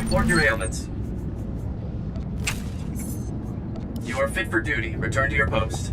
Report your ailments. You are fit for duty. Return to your post.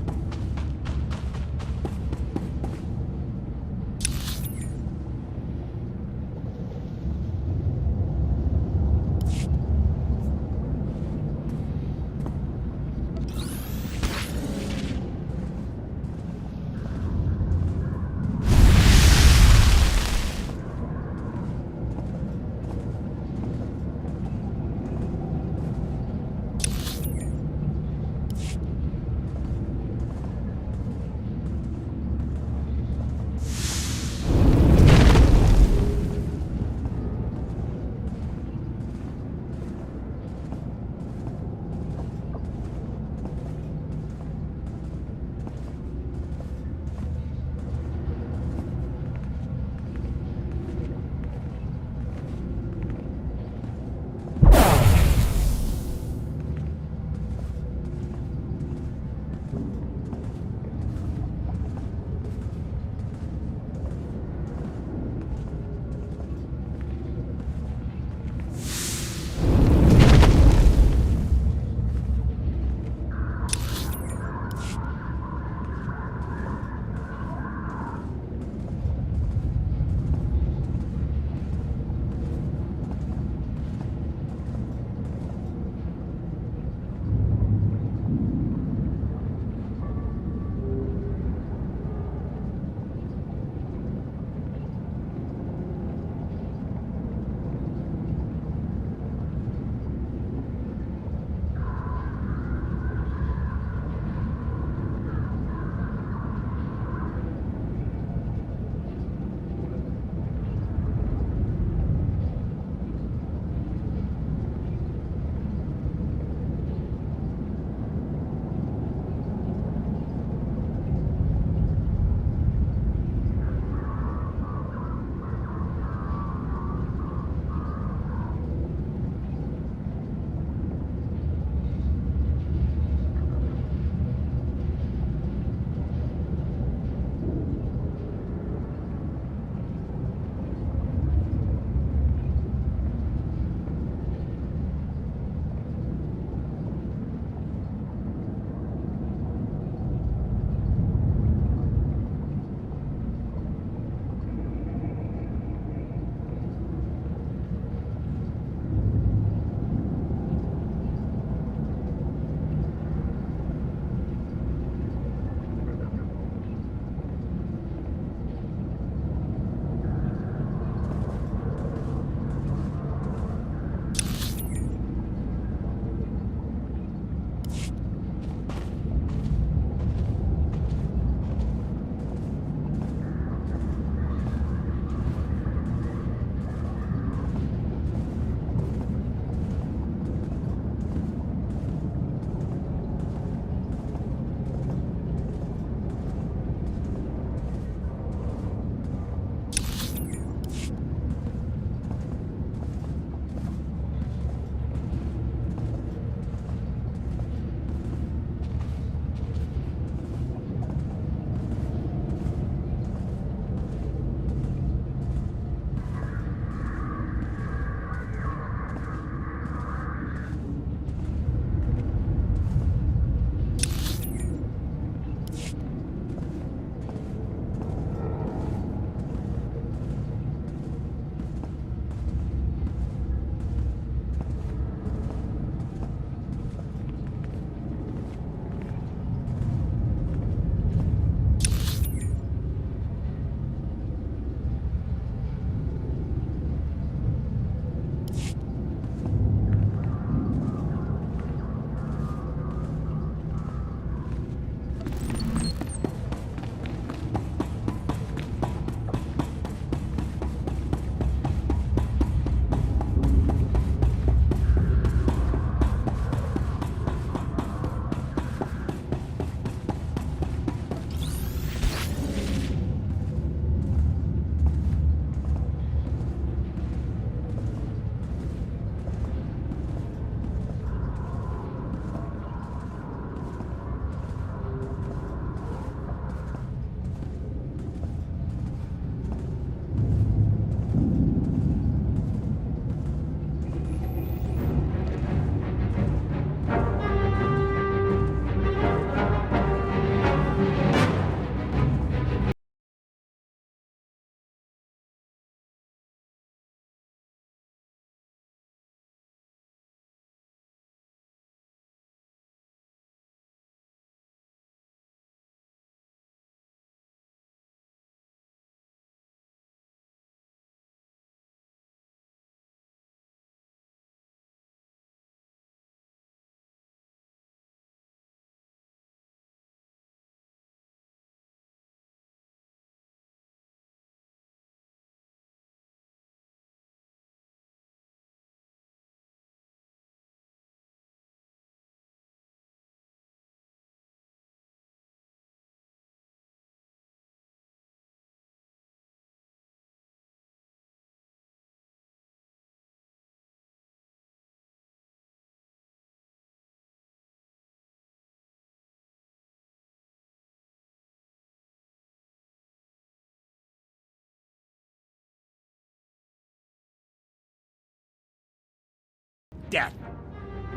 death.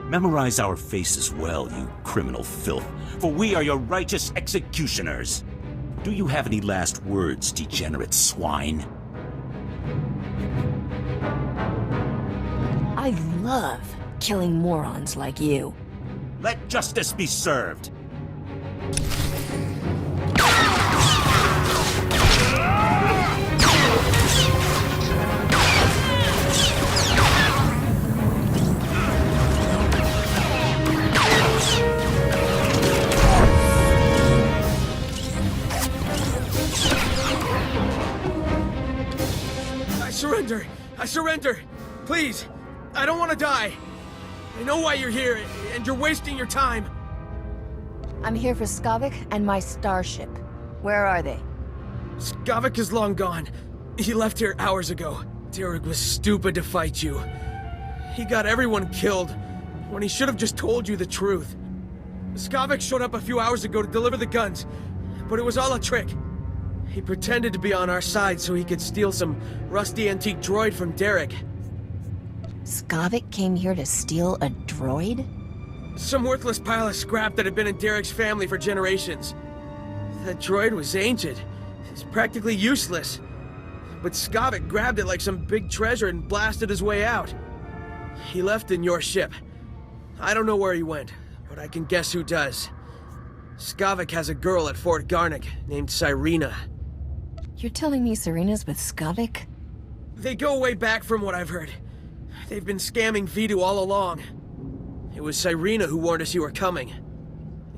Memorize our faces well, you criminal filth, for we are your righteous executioners. Do you have any last words, degenerate swine? I love killing morons like you. Let justice be served. I surrender! Please! I don't want to die! I know why you're here, and you're wasting your time! I'm here for Skavik and my starship. Where are they? Skavik is long gone. He left here hours ago. Derek was stupid to fight you. He got everyone killed, when he should have just told you the truth. Skavik showed up a few hours ago to deliver the guns, but it was all a trick. He pretended to be on our side so he could steal some rusty antique droid from Derek. Skavik came here to steal a droid? Some worthless pile of scrap that had been in Derek's family for generations. That droid was ancient. It's practically useless. But Skavik grabbed it like some big treasure and blasted his way out. He left in your ship. I don't know where he went, but I can guess who does. Skavik has a girl at Fort Garnick named Cyrena. You're telling me Serena's with Skavik? They go way back from what I've heard. They've been scamming Vidu all along. It was Cyrena who warned us you were coming.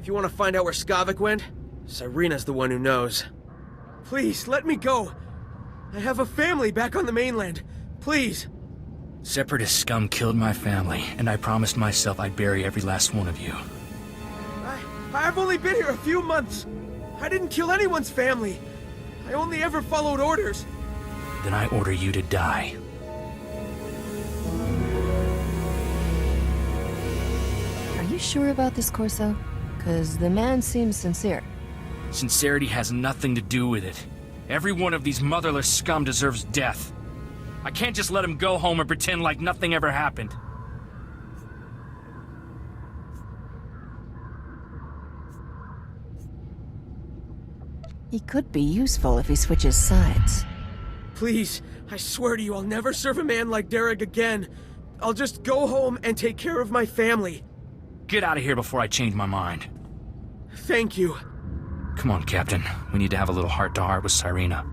If you want to find out where Skavik went, Cyrena's the one who knows. Please, let me go. I have a family back on the mainland. Please. Separatist scum killed my family, and I promised myself I'd bury every last one of you. I've only been here a few months. I didn't kill anyone's family. I only ever followed orders. Then I order you to die. Are you sure about this, Corso? 'Cause the man seems sincere. Sincerity has nothing to do with it. Every one of these motherless scum deserves death. I can't just let him go home and pretend like nothing ever happened. He could be useful if he switches sides. Please, I swear to you I'll never serve a man like Derek again. I'll just go home and take care of my family. Get out of here before I change my mind. Thank you. Come on, Captain. We need to have a little heart-to-heart with Cyrena.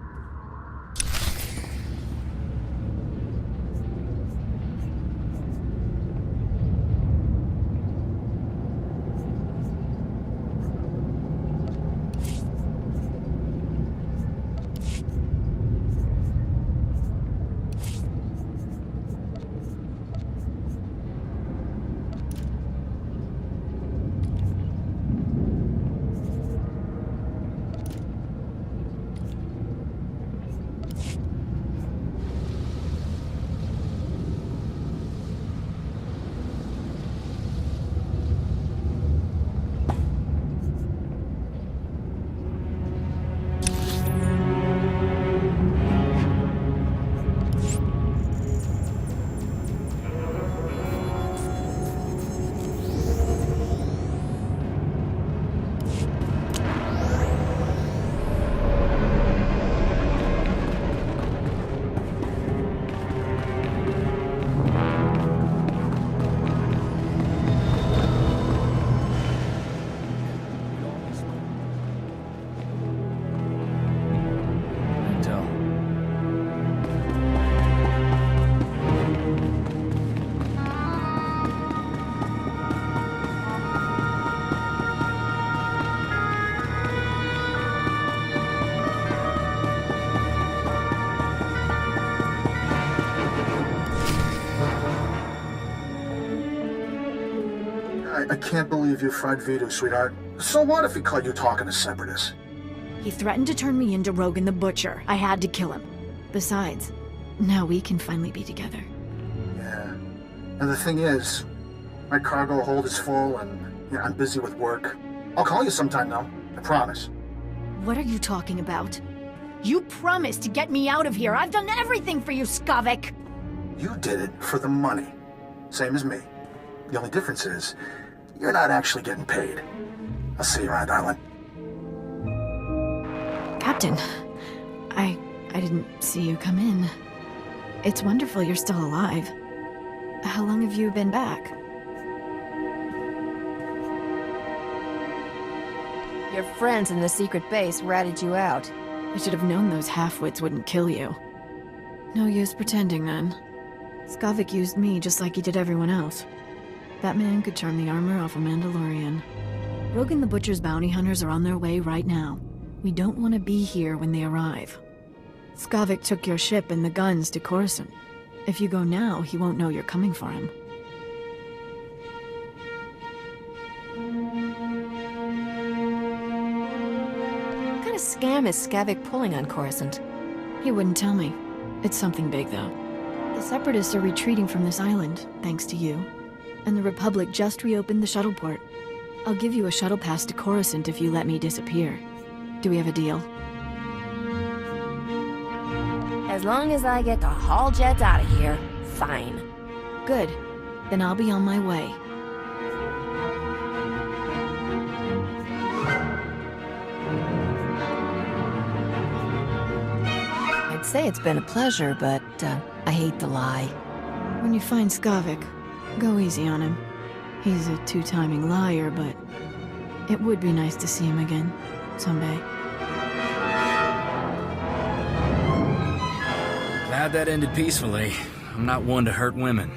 I can't believe you fried Vidu, sweetheart. So what if he caught you talking to Separatists? He threatened to turn me into Rogan the Butcher. I had to kill him. Besides, now we can finally be together. Yeah. And the thing is, my cargo hold is full and I'm busy with work. I'll call you sometime though, I promise. What are you talking about? You promised to get me out of here. I've done everything for you, Skavik. You did it for the money. Same as me. The only difference is, you're not actually getting paid. I'll see you around, darling. Captain, I didn't see you come in. It's wonderful you're still alive. How long have you been back? Your friends in the secret base ratted you out. I should have known those half-wits wouldn't kill you. No use pretending then. Skavik used me just like he did everyone else. That man could charm the armor off a Mandalorian. Rogan the Butcher's bounty hunters are on their way right now. We don't want to be here when they arrive. Skavik took your ship and the guns to Coruscant. If you go now, he won't know you're coming for him. What kind of scam is Skavik pulling on Coruscant? He wouldn't tell me. It's something big, though. The Separatists are retreating from this island, thanks to you. And the Republic just reopened the shuttle port. I'll give you a shuttle pass to Coruscant if you let me disappear. Do we have a deal? As long as I get the haul jets out of here, fine. Good. Then I'll be on my way. I'd say it's been a pleasure, but I hate to lie. When you find Skavik, go easy on him. He's a two-timing liar, but it would be nice to see him again, someday. Glad that ended peacefully. I'm not one to hurt women.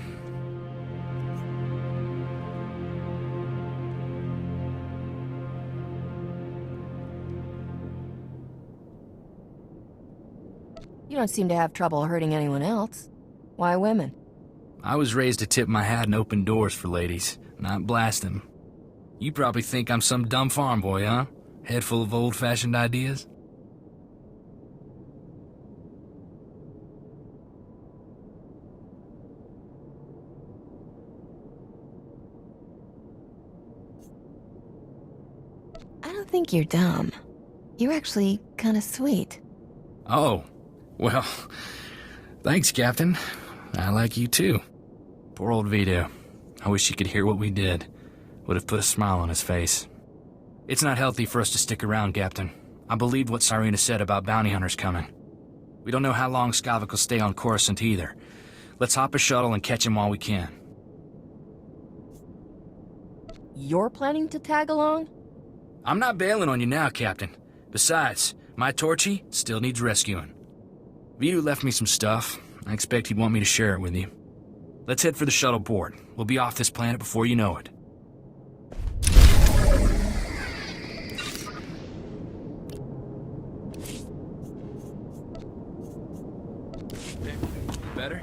You don't seem to have trouble hurting anyone else. Why women? I was raised to tip my hat and open doors for ladies, not blast them. You probably think I'm some dumb farm boy, huh? Head full of old-fashioned ideas? I don't think you're dumb. You're actually kind of sweet. Oh, well, thanks, Captain. I like you too. Poor old Vito. I wish he could hear what we did. Would have put a smile on his face. It's not healthy for us to stick around, Captain. I believed what Cyrena said about bounty hunters coming. We don't know how long Skavik will stay on Coruscant either. Let's hop a shuttle and catch him while we can. You're planning to tag along? I'm not bailing on you now, Captain. Besides, my Torchy still needs rescuing. Vito left me some stuff. I expect he'd want me to share it with you. Let's head for the shuttle board. We'll be off this planet before you know it. Better?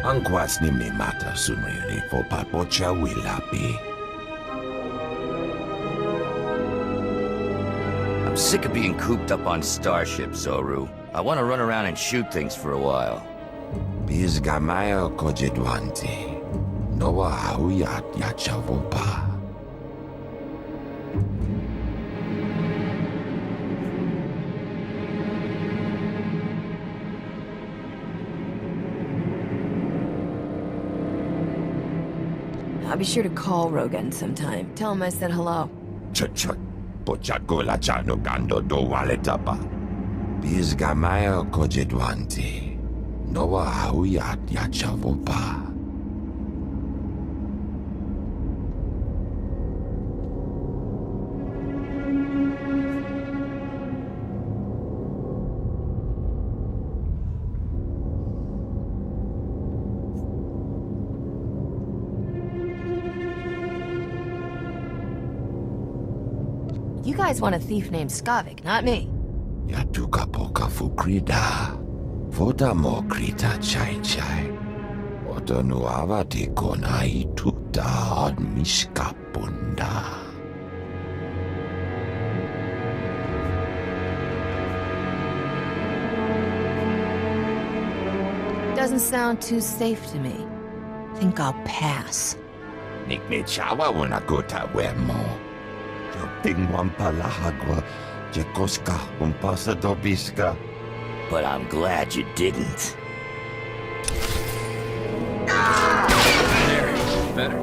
Ang kwas ni mi mata sunwiri fo papocha wilapi. I'm sick of being cooped up on starships, Zoru. I want to run around and shoot things for a while. Bizgamayo kojedwanti. Noa hauyat yachavopa. I'll be sure to call Rogan sometime. Tell him I said hello. Chut. Pochakola chano gando do waletapa. Bizgamayo kojedwanti. Noa hauyat yachavopa. You guys want a thief named Skavik, not me. Yatuka poka fukrida. Fota mo krita chai. Oto nuava te kona ituta od miskapunda. Doesn't sound too safe to me. Think I'll pass. Nikme chawa wana gota wemo. Tingwan palahagwa. Jekoska umpasa dobiska. But I'm glad you didn't. There. Better.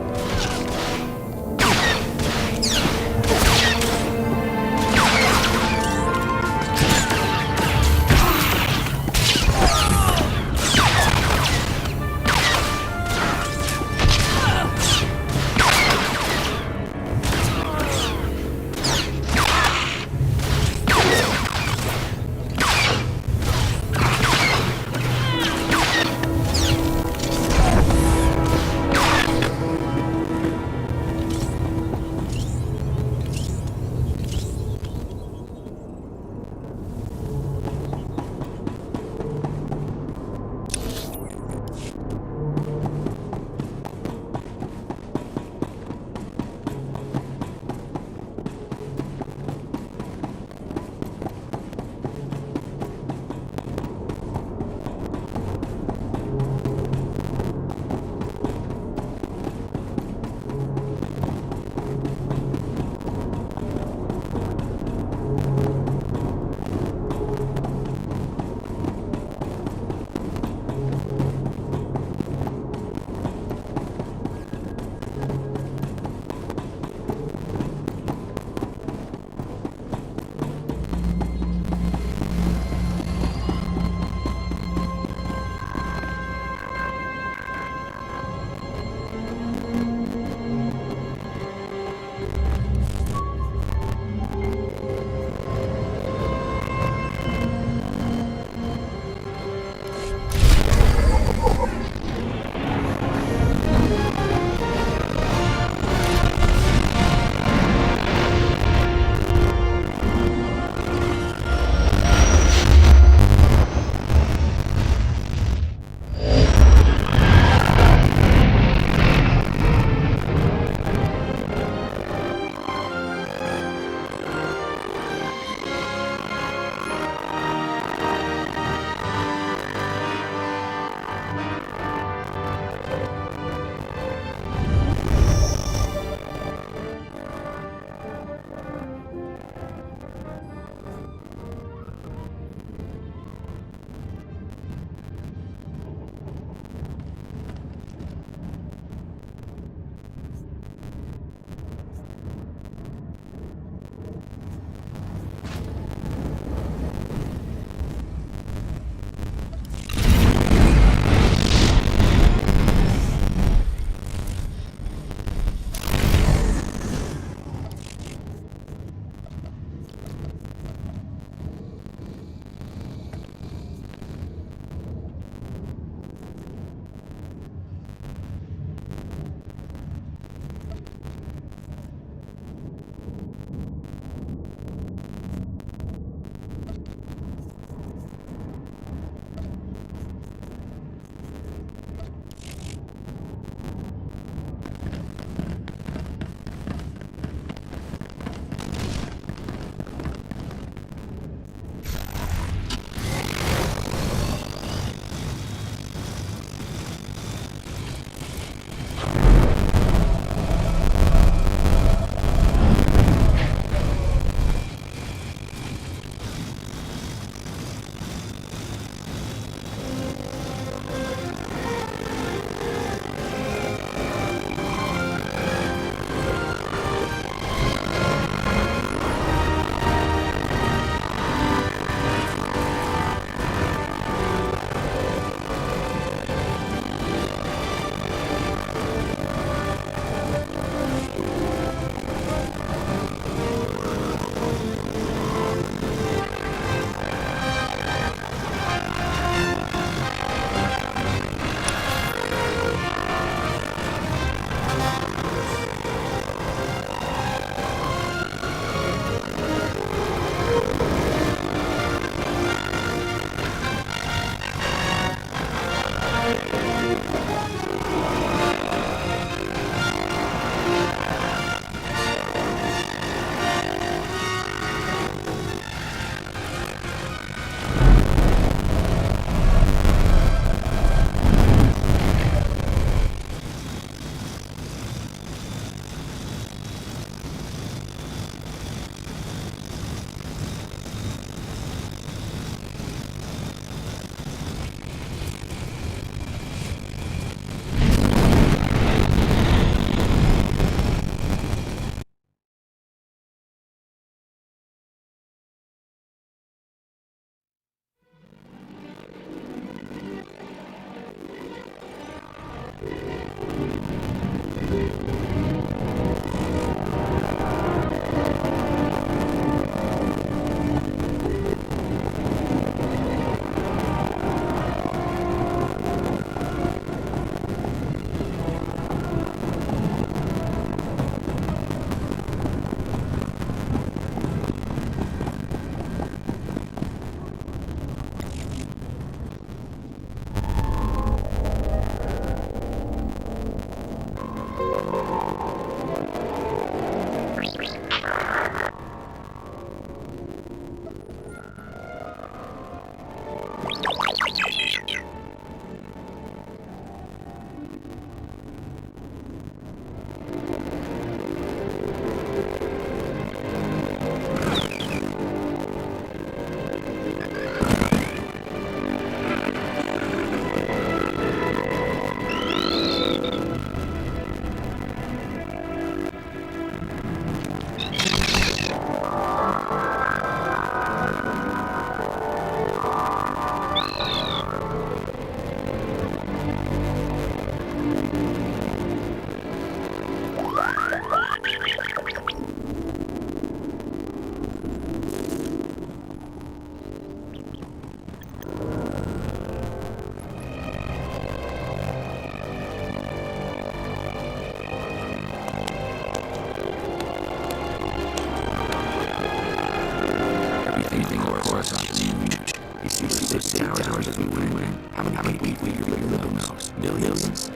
clearly knows. Millions.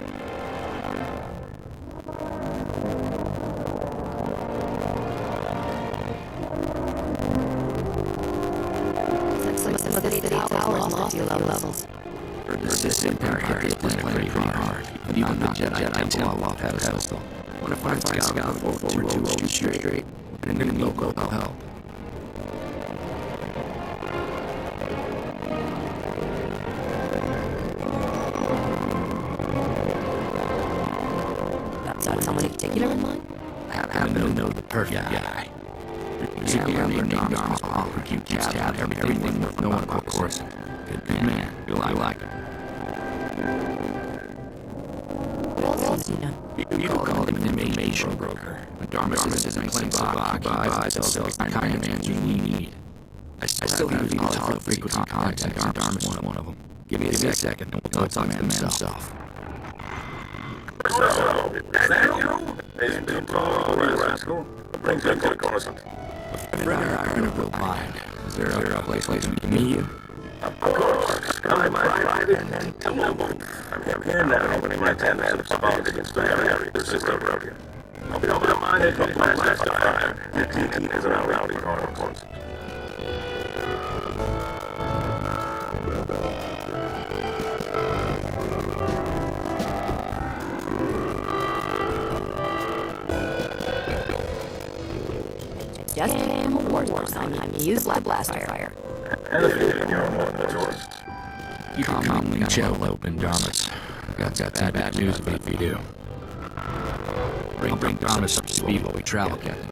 Some of the city towers lost a few levels. Heard this Empire hit this planet pretty hard. Even the Jedi temple off pedestal. What if I find Scout for 2 straight? And then local help. Got someone in particular in mind? I happen to know the perfect guy. There's a guy named Darmus who keeps tabs on everything with no one, of course. Good man. You'll like him. What else do you know? You call him an information broker. When Darmus is in a place he buys and sells the kind of man you need. I still have even solid frequency contacts, and Darmus is one of them. Give me a second, and we'll talk to the man himself. So, is that you? He's been tall, rascal. Brings in good conversation. A friend are in a real bind. Is there a place we can meet you? Of course, Sky might ride it and then tumble. I'm here now, opening my 10 minutes of bonds against the area. This is the rodeo. I'll be over my head from my last fire. The TT is around rowdy corner close. Just came aboard one time. He used the blaster fire. And the feeling you're more than a tourist. You can calmly chill open, Darmus. Got that bad news if you do. Bring Darmus up to speed while we travel, Captain.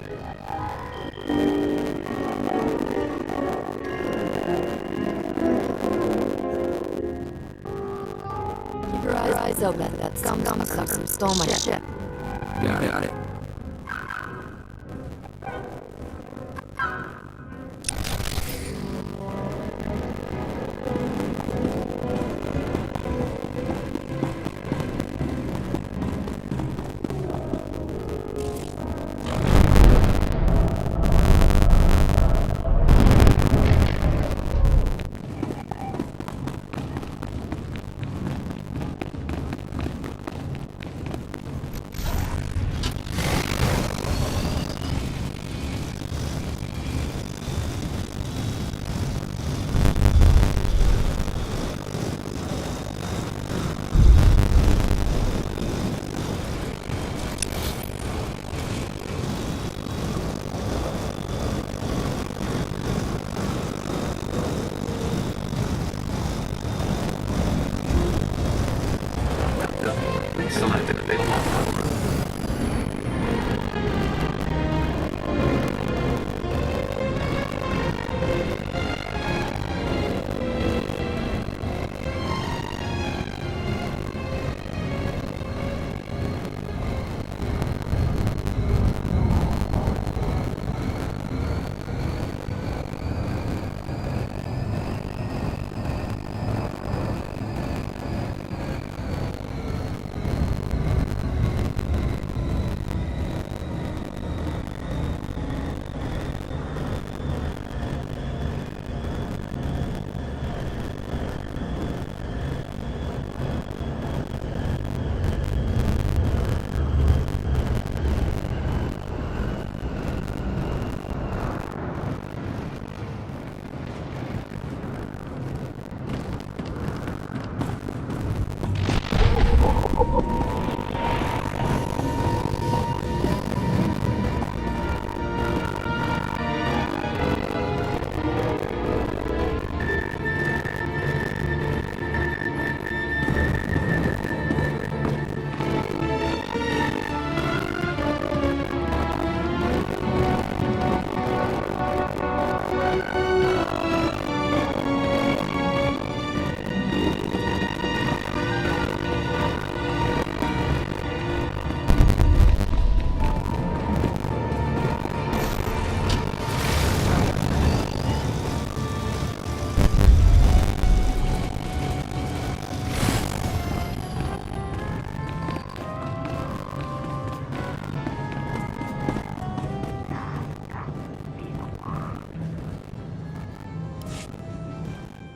Keep your eyes open. That scum sucker who stole my ship. Got it. Selected available.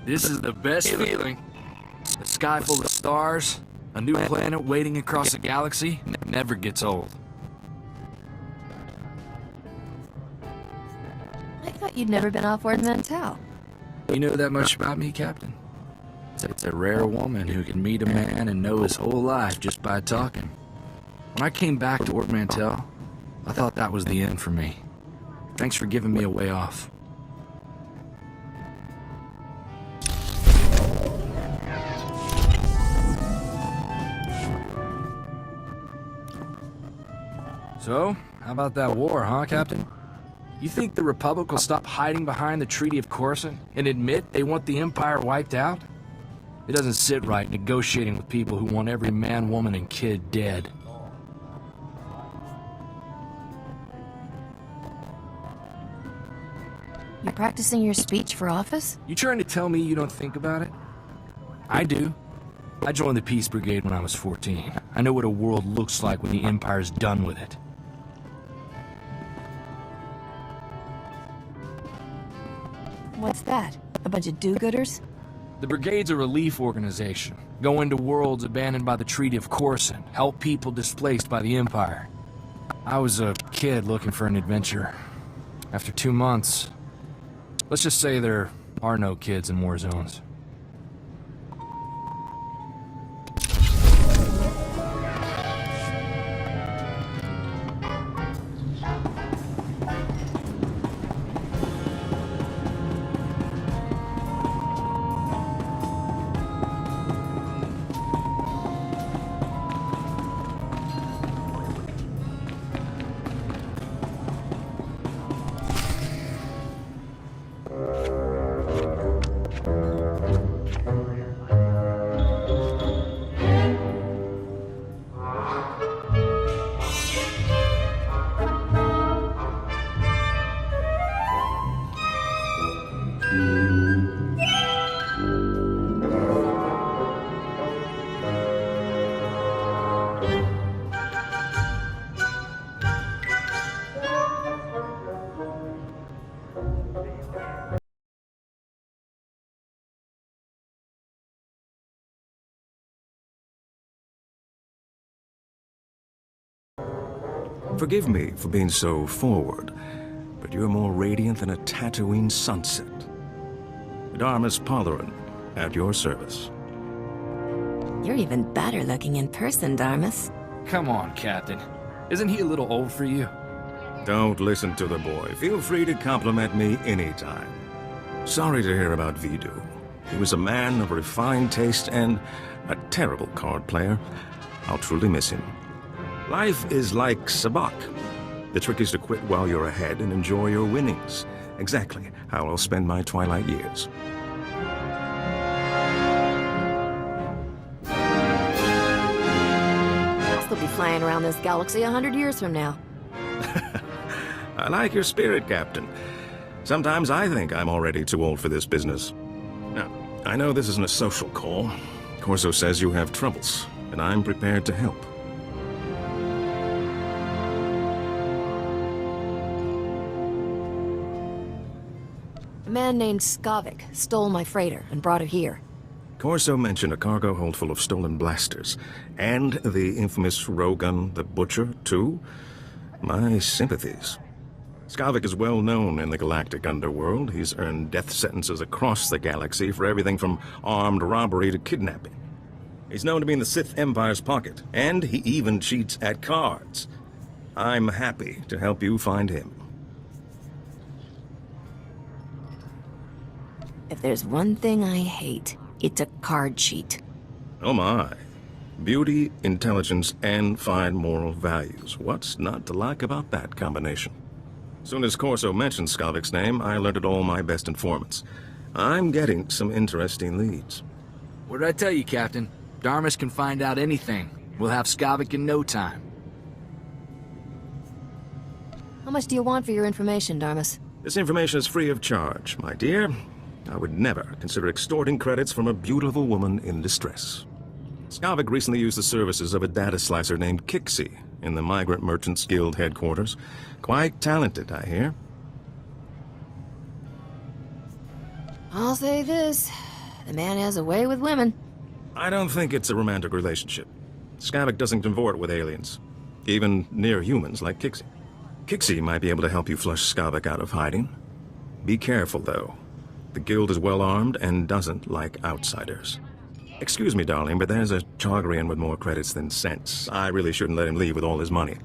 This is the best feeling. The sky full of stars, a new planet waiting across the galaxy, never gets old. I thought you'd never been off Ord Mantell. You know that much about me, Captain? It's a rare woman who can meet a man and know his whole life just by talking. When I came back to Ord Mantell, I thought that was the end for me. Thanks for giving me a way off. So, how about that war, huh, Captain? You think the Republic will stop hiding behind the Treaty of Coruscant and admit they want the Empire wiped out? It doesn't sit right negotiating with people who want every man, woman, and kid dead. You're practicing your speech for office? You trying to tell me you don't think about it? I do. I joined the Peace Brigade when I was 14. I know what a world looks like when the Empire's done with it. What's that? A bunch of do-gooders? The Brigade's a relief organization. Go into worlds abandoned by the Treaty of Coruscant. Help people displaced by the Empire. I was a kid looking for an adventure. After 2 months, let's just say there are no kids in war zones. Forgive me for being so forward, but you're more radiant than a Tatooine sunset. Darmus Palarin, at your service. You're even better looking in person, Darmus. Come on, Captain. Isn't he a little old for you? Don't listen to the boy. Feel free to compliment me anytime. Sorry to hear about Vidu. He was a man of refined taste and a terrible card player. I'll truly miss him. Life is like sabacc. The trick is to quit while you're ahead and enjoy your winnings. Exactly how I'll spend my twilight years. I'll still be flying around this galaxy 100 years from now. I like your spirit, Captain. Sometimes I think I'm already too old for this business. Now, I know this isn't a social call. Corso says you have troubles, and I'm prepared to help. A man named Skavik stole my freighter and brought it here. Corso mentioned a cargo hold full of stolen blasters, and the infamous Rogun the Butcher, too. My sympathies. Skavik is well known in the galactic underworld. He's earned death sentences across the galaxy for everything from armed robbery to kidnapping. He's known to be in the Sith Empire's pocket, and he even cheats at cards. I'm happy to help you find him. If there's one thing I hate, it's a card cheat. Oh my. Beauty, intelligence, and fine moral values. What's not to like about that combination? Soon as Corso mentioned Skavik's name, I alerted all my best informants. I'm getting some interesting leads. What did I tell you, Captain? Darmus can find out anything. We'll have Skavik in no time. How much do you want for your information, Darmus? This information is free of charge, my dear. I would never consider extorting credits from a beautiful woman in distress. Skavik recently used the services of a data slicer named Kixie in the Migrant Merchants Guild headquarters. Quite talented, I hear. I'll say this. The man has a way with women. I don't think it's a romantic relationship. Skavik doesn't convert with aliens, even near humans like Kixie. Kixie might be able to help you flush Skavik out of hiding. Be careful, though. The guild is well armed and doesn't like outsiders. Excuse me, darling, but there's a Chargrian with more credits than sense. I really shouldn't let him leave with all his money.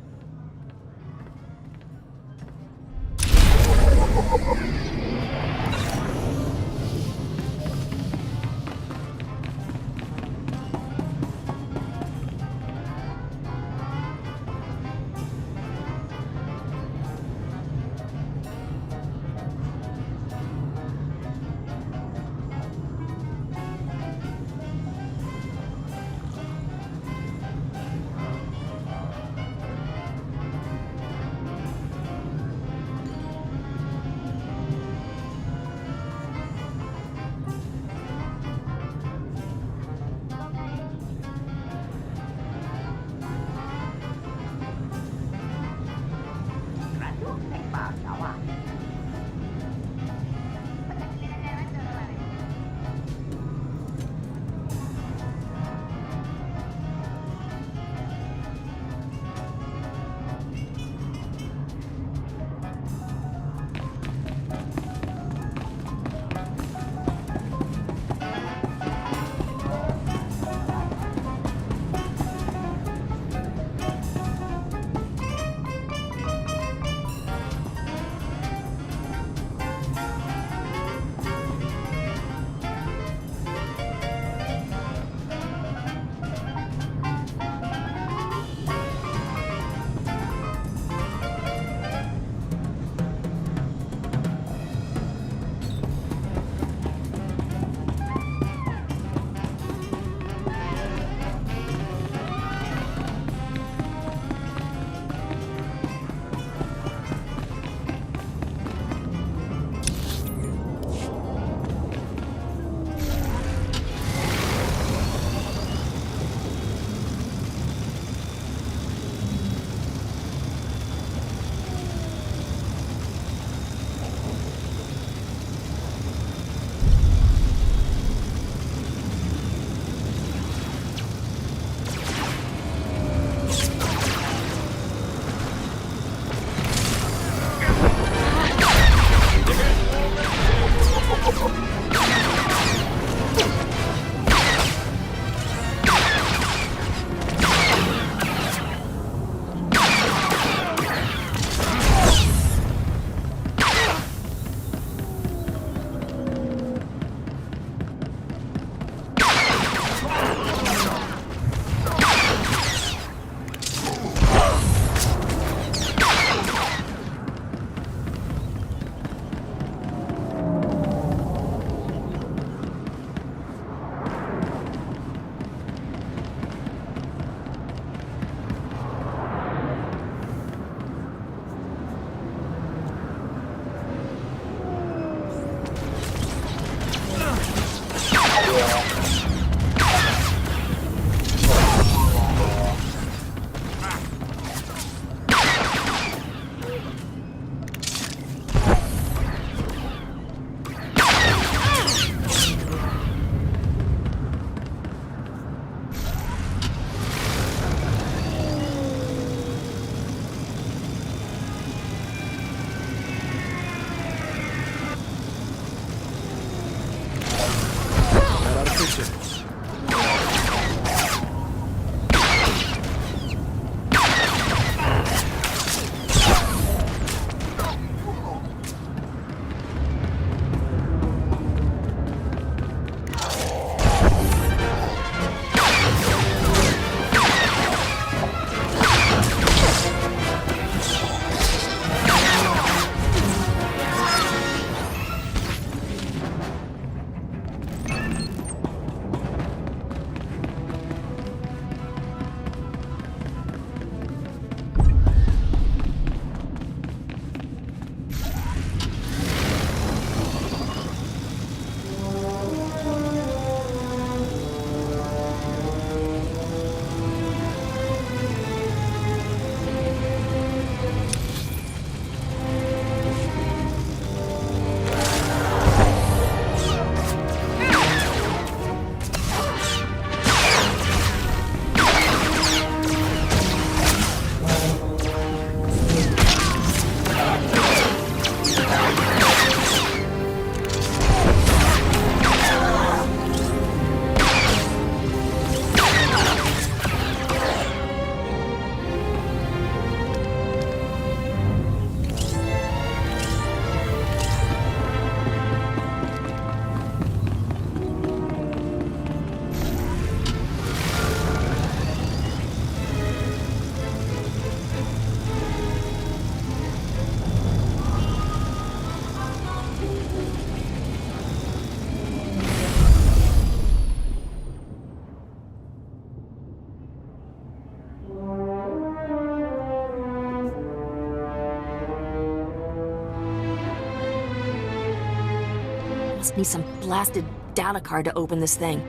Must need some blasted data card to open this thing.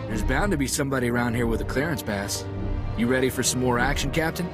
There's bound to be somebody around here with a clearance pass. You ready for some more action, Captain?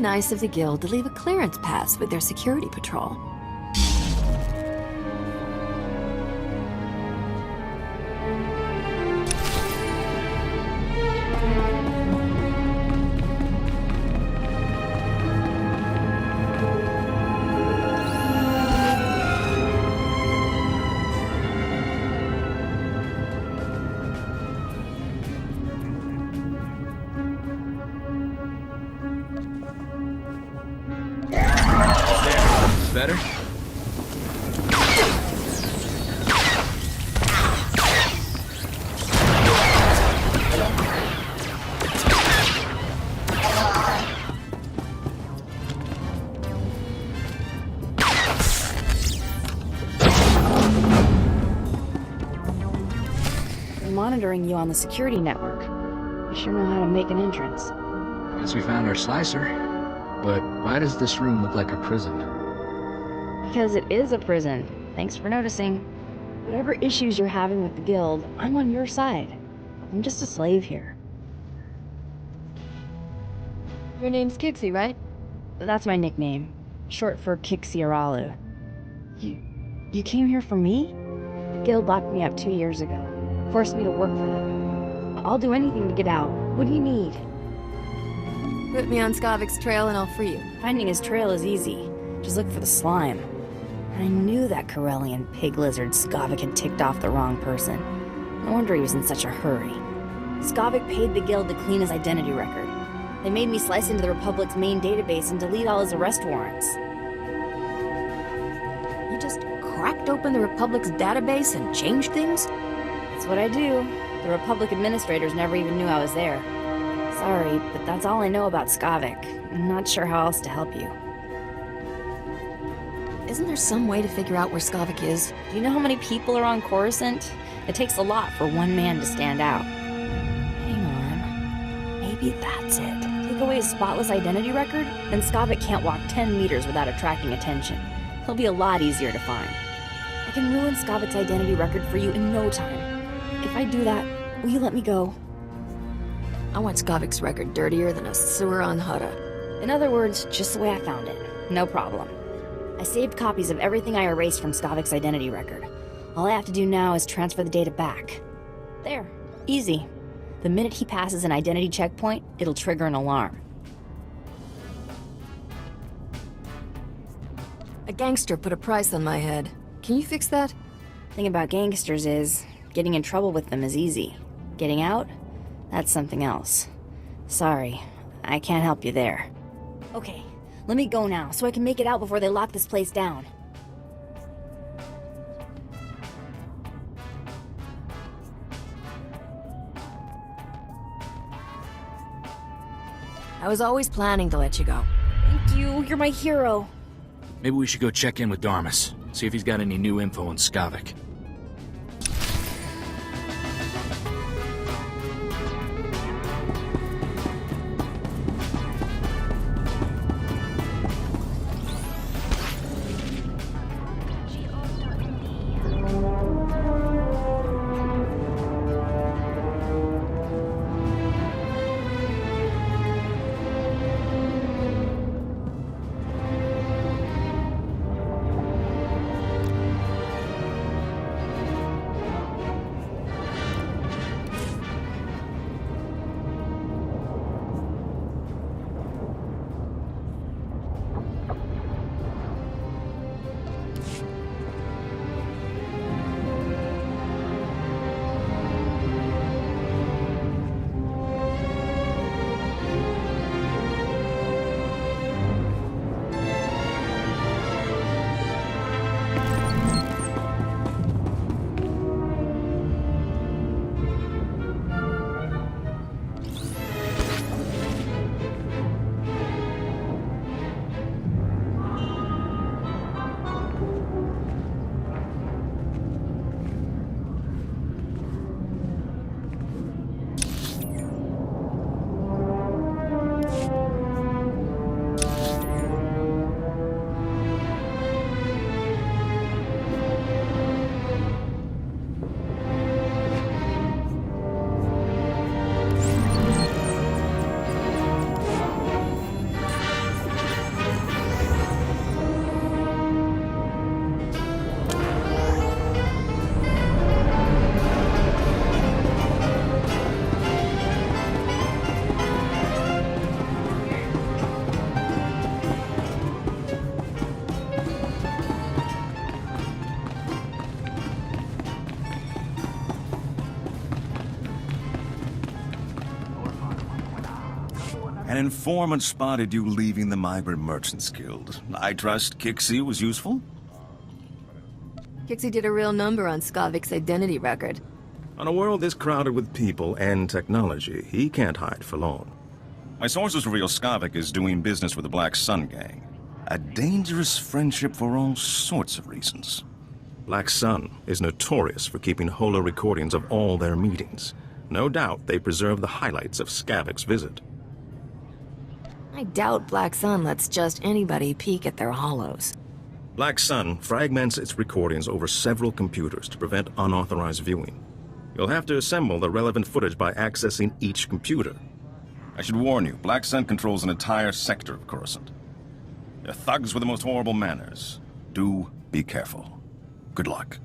nice of the Guild to leave a clearance pass with their security patrol. Better? They're monitoring you on the security network. You sure know how to make an entrance. Guess we found our slicer. But why does this room look like a prison? Because it is a prison. Thanks for noticing. Whatever issues you're having with the Guild, I'm on your side. I'm just a slave here. Your name's Kixie, right? That's my nickname. Short for Kixiaralu. You came here for me? The Guild locked me up 2 years ago. Forced me to work for them. I'll do anything to get out. What do you need? Put me on Skavik's trail and I'll free you. Finding his trail is easy. Just look for the slime. I knew that Corellian pig lizard Skavik had ticked off the wrong person. No wonder he was in such a hurry. Skavik paid the Guild to clean his identity record. They made me slice into the Republic's main database and delete all his arrest warrants. You just cracked open the Republic's database and changed things? That's what I do. The Republic administrators never even knew I was there. Sorry, but that's all I know about Skavik. I'm not sure how else to help you. Isn't there some way to figure out where Skavik is? Do you know how many people are on Coruscant? It takes a lot for one man to stand out. Hang on. Maybe that's it. Take away his spotless identity record, then Skavik can't walk 10 meters without attracting attention. He'll be a lot easier to find. I can ruin Skavik's identity record for you in no time. If I do that, will you let me go? I want Skavik's record dirtier than a sewer on Hutta. In other words, just the way I found it. No problem. I saved copies of everything I erased from Skavik's identity record. All I have to do now is transfer the data back. There. Easy. The minute he passes an identity checkpoint, it'll trigger an alarm. A gangster put a price on my head. Can you fix that? Thing about gangsters is, getting in trouble with them is easy. Getting out? That's something else. Sorry, I can't help you there. Okay, let me go now, so I can make it out before they lock this place down. I was always planning to let you go. Thank you, you're my hero. Maybe we should go check in with Darmus, see if he's got any new info on Skavik. An informant spotted you leaving the Migrant Merchants Guild. I trust Kixie was useful? Kixie did a real number on Skavik's identity record. On a world this crowded with people and technology, he can't hide for long. My sources reveal Skavik is doing business with the Black Sun Gang. A dangerous friendship for all sorts of reasons. Black Sun is notorious for keeping holo recordings of all their meetings. No doubt they preserve the highlights of Skavik's visit. I doubt Black Sun lets just anybody peek at their holos. Black Sun fragments its recordings over several computers to prevent unauthorized viewing. You'll have to assemble the relevant footage by accessing each computer. I should warn you, Black Sun controls an entire sector of Coruscant. They're thugs with the most horrible manners. Do be careful. Good luck.